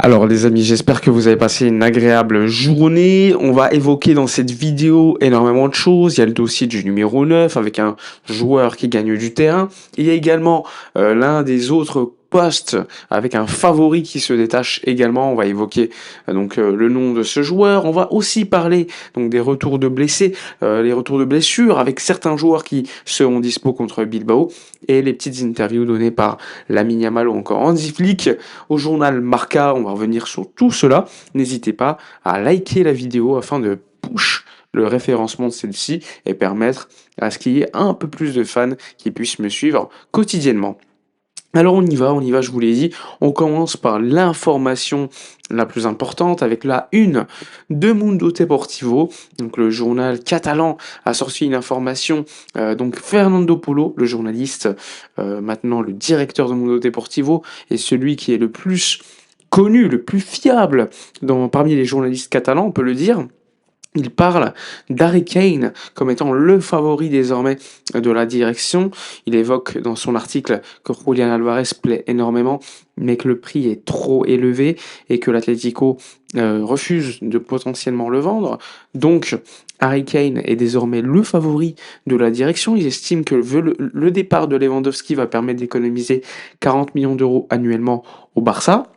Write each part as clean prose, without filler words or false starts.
Alors les amis, j'espère que vous avez passé une agréable journée. On va évoquer dans cette vidéo énormément de choses. Il y a le dossier du numéro 9 avec un joueur qui gagne du terrain. Il y a également l'un des autres postes avec un favori qui se détache également. On va évoquer le nom de ce joueur. On va aussi parler donc des retours de blessés, les retours de blessures avec certains joueurs qui seront dispo contre Bilbao et les petites interviews données par Lamine Yamal ou encore Hansi Flick au journal Marca. On va revenir sur tout cela. N'hésitez pas à liker la vidéo afin de push le référencement de celle-ci et permettre à ce qu'il y ait un peu plus de fans qui puissent me suivre quotidiennement. Alors on y va, je vous l'ai dit. On commence par l'information la plus importante avec la une de Mundo Deportivo. Donc le journal catalan a sorti une information. Donc Fernando Polo, le journaliste, maintenant le directeur de Mundo Deportivo, est celui qui est le plus connu, le plus fiable parmi les journalistes catalans, on peut le dire. Il parle d'Harry Kane comme étant le favori désormais de la direction. Il évoque dans son article que Julián Álvarez plaît énormément, mais que le prix est trop élevé et que l'Atlético refuse de potentiellement le vendre. Donc, Harry Kane est désormais le favori de la direction. Ils estiment que le départ de Lewandowski va permettre d'économiser 40 millions d'euros annuellement au Barça.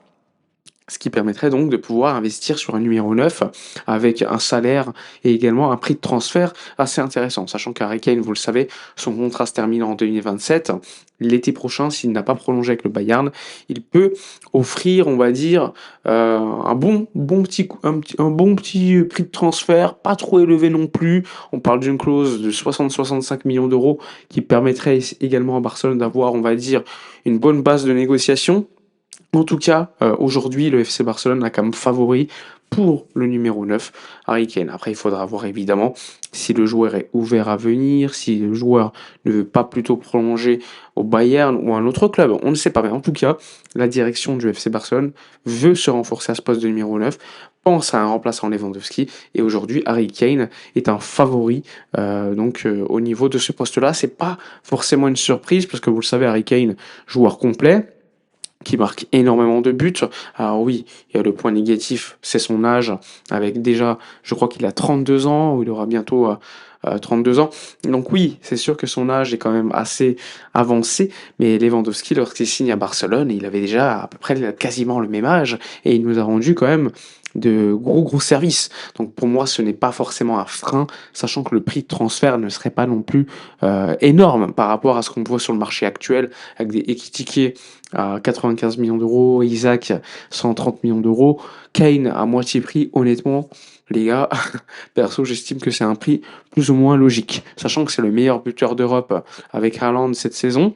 Ce qui permettrait donc de pouvoir investir sur un numéro 9 avec un salaire et également un prix de transfert assez intéressant. Sachant qu'Harry Kane, vous le savez, son contrat se termine en 2027. L'été prochain, s'il n'a pas prolongé avec le Bayern, il peut offrir, on va dire, un bon petit prix de transfert, pas trop élevé non plus. On parle d'une clause de 60-65 millions d'euros qui permettrait également à Barcelone d'avoir, on va dire, une bonne base de négociation. En tout cas, aujourd'hui, le FC Barcelone a comme favori pour le numéro 9, Harry Kane. Après, il faudra voir évidemment si le joueur est ouvert à venir, si le joueur ne veut pas plutôt prolonger au Bayern ou à un autre club. On ne sait pas. Mais en tout cas, la direction du FC Barcelone veut se renforcer à ce poste de numéro 9, pense à un remplaçant Lewandowski. Et aujourd'hui, Harry Kane est un favori au niveau de ce poste-là. C'est pas forcément une surprise parce que vous le savez, Harry Kane, joueur complet qui marque énormément de buts. Alors oui, il y a le point négatif, c'est son âge, avec déjà, je crois qu'il a 32 ans, ou il aura bientôt 32 ans. Donc oui, c'est sûr que son âge est quand même assez avancé, mais Lewandowski, lorsqu'il signe à Barcelone, il avait déjà à peu près quasiment le même âge, et il nous a rendu quand même de gros services. Donc pour moi, ce n'est pas forcément un frein, sachant que le prix de transfert ne serait pas non plus énorme par rapport à ce qu'on voit sur le marché actuel, avec des équitiqués à 95 millions d'euros, Isaac 130 millions d'euros, Kane à moitié prix, honnêtement, les gars, perso, j'estime que c'est un prix plus ou moins logique, sachant que c'est le meilleur buteur d'Europe avec Haaland cette saison.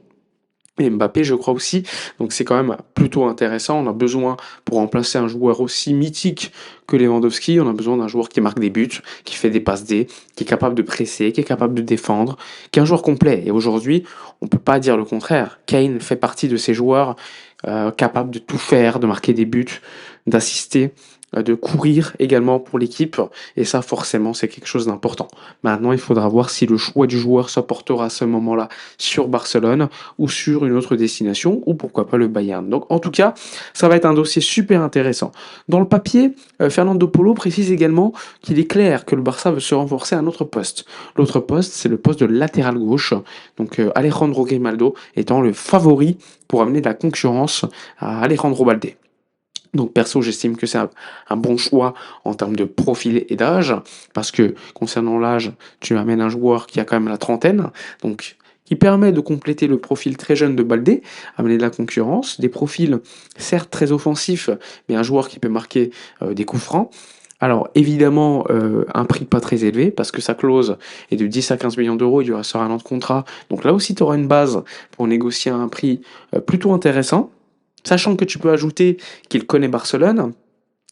Et Mbappé, je crois aussi. Donc c'est quand même plutôt intéressant. On a besoin, pour remplacer un joueur aussi mythique que Lewandowski, on a besoin d'un joueur qui marque des buts, qui fait des passes D, qui est capable de presser, qui est capable de défendre, qui est un joueur complet. Et aujourd'hui, on ne peut pas dire le contraire. Kane fait partie de ces joueurs capables de tout faire, de marquer des buts, d'assister, de courir également pour l'équipe. Et ça, forcément, c'est quelque chose d'important. Maintenant, il faudra voir si le choix du joueur se portera à ce moment-là sur Barcelone ou sur une autre destination, ou pourquoi pas le Bayern. Donc en tout cas, ça va être un dossier super intéressant. Dans le papier, Fernando Polo précise également qu'il est clair que le Barça veut se renforcer à un autre poste. L'autre poste, c'est le poste de latéral gauche, donc Alejandro Grimaldo étant le favori pour amener de la concurrence à Alejandro Balde. Donc perso, j'estime que c'est un bon choix en termes de profil et d'âge, parce que concernant l'âge, tu amènes un joueur qui a quand même la trentaine, donc qui permet de compléter le profil très jeune de Baldé, amener de la concurrence, des profils certes très offensifs, mais un joueur qui peut marquer des coups francs. Alors évidemment, un prix pas très élevé, parce que sa clause est de 10 à 15 millions d'euros, il y aura sur un an de contrat, donc là aussi tu auras une base pour négocier un prix plutôt intéressant. Sachant que tu peux ajouter qu'il connaît Barcelone,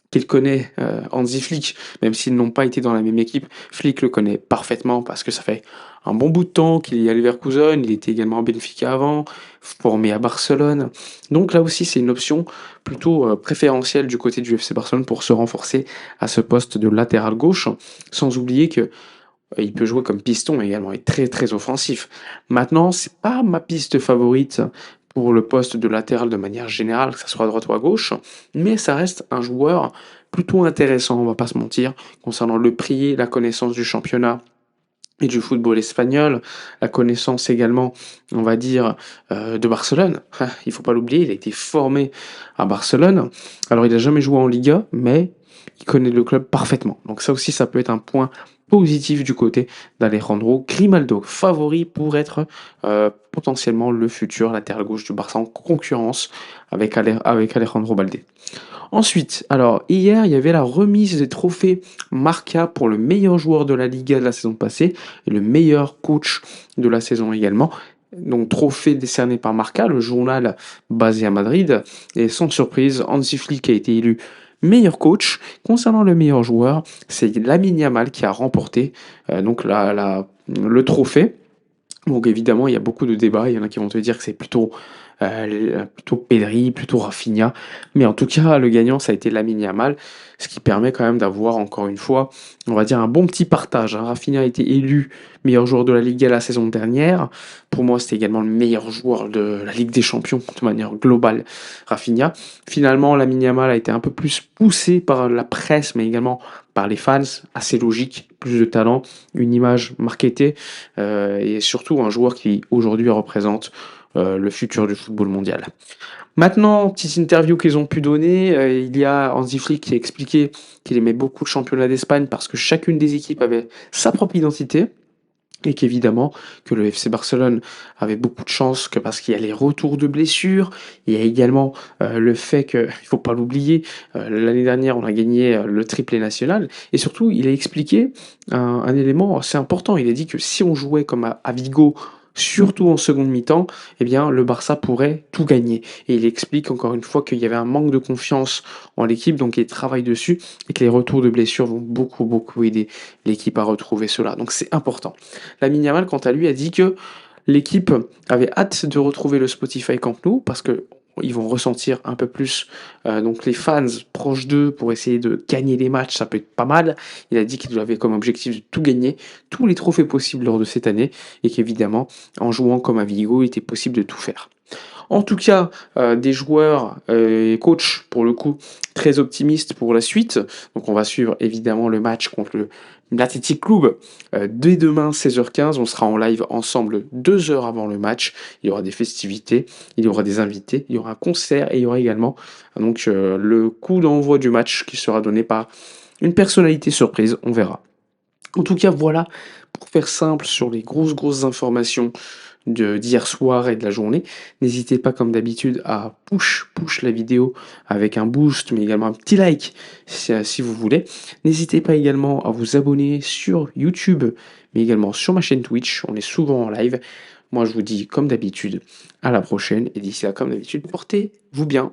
qu'il connaît Hansi Flick, même s'ils n'ont pas été dans la même équipe, Flick le connaît parfaitement parce que ça fait un bon bout de temps qu'il est à Leverkusen, il était également à Benfica avant, formé à Barcelone. Donc là aussi, c'est une option plutôt préférentielle du côté du FC Barcelone pour se renforcer à ce poste de latéral gauche, sans oublier que il peut jouer comme piston également, il est très offensif. Maintenant, c'est pas ma piste favorite pour le poste de latéral de manière générale, que ça soit à droite ou à gauche, mais ça reste un joueur plutôt intéressant, on va pas se mentir, concernant le prix, la connaissance du championnat et du football espagnol, la connaissance également, on va dire, de Barcelone. Il faut pas l'oublier, il a été formé à Barcelone. Alors il a jamais joué en Liga, mais il connaît le club parfaitement. Donc ça aussi, ça peut être un point positif du côté d'Alejandro Grimaldo, favori pour être, potentiellement le futur latéral gauche du Barça en concurrence avec Alejandro Balde. Ensuite, alors hier, il y avait la remise des trophées Marca pour le meilleur joueur de la Liga de la saison passée et le meilleur coach de la saison également. Donc trophée décerné par Marca, le journal basé à Madrid. Et sans surprise, Hansi Flick a été élu meilleur coach. Concernant le meilleur joueur, c'est Lamine Yamal qui a remporté donc le trophée. Donc évidemment, il y a beaucoup de débats. Il y en a qui vont te dire que c'est plutôt Pedri, plutôt Rafinha. Mais en tout cas, le gagnant, ça a été Lamine Yamal, ce qui permet quand même d'avoir, encore une fois, on va dire un bon petit partage, hein. Rafinha a été élu meilleur joueur de la Liga la saison dernière. Pour moi, c'était également le meilleur joueur de la Ligue des Champions, de manière globale, Rafinha. Finalement, Lamine Yamal a été un peu plus poussé par la presse, mais également par les fans. Assez logique, plus de talent, une image marketée, et surtout un joueur qui aujourd'hui représente le futur du football mondial. Maintenant, petite interview qu'ils ont pu donner, il y a Hansi Flick qui a expliqué qu'il aimait beaucoup le championnat d'Espagne parce que chacune des équipes avait sa propre identité et qu'évidemment que le FC Barcelone avait beaucoup de chance que parce qu'il y a les retours de blessures, il y a également le fait que, il faut pas l'oublier, l'année dernière on a gagné le triplé national et surtout il a expliqué un élément assez important. Il a dit que si on jouait comme à Vigo, surtout en seconde mi-temps, eh bien le Barça pourrait tout gagner. Et il explique encore une fois qu'il y avait un manque de confiance en l'équipe, donc il travaille dessus et que les retours de blessures vont beaucoup aider l'équipe à retrouver cela. Donc c'est important. Lamine Yamal, quant à lui, a dit que l'équipe avait hâte de retrouver le Spotify Camp Nou parce que ils vont ressentir un peu plus donc les fans proches d'eux pour essayer de gagner les matchs, ça peut être pas mal. Il a dit qu'il avait comme objectif de tout gagner, tous les trophées possibles lors de cette année et qu'évidemment en jouant comme à Vigo, il était possible de tout faire. En tout cas, des joueurs et coachs, pour le coup, très optimistes pour la suite. Donc on va suivre évidemment le match contre l'Athletic Club dès demain 16h15. On sera en live ensemble 2 heures avant le match. Il y aura des festivités, il y aura des invités, il y aura un concert et il y aura également donc le coup d'envoi du match qui sera donné par une personnalité surprise. On verra. En tout cas, voilà, pour faire simple sur les grosses informations d'hier soir et de la journée. N'hésitez pas, comme d'habitude, à push la vidéo avec un boost, mais également un petit like si vous voulez. N'hésitez pas également à vous abonner sur YouTube, mais également sur ma chaîne Twitch. On est souvent en live. Moi, je vous dis, comme d'habitude, à la prochaine. Et d'ici là, comme d'habitude, portez-vous bien.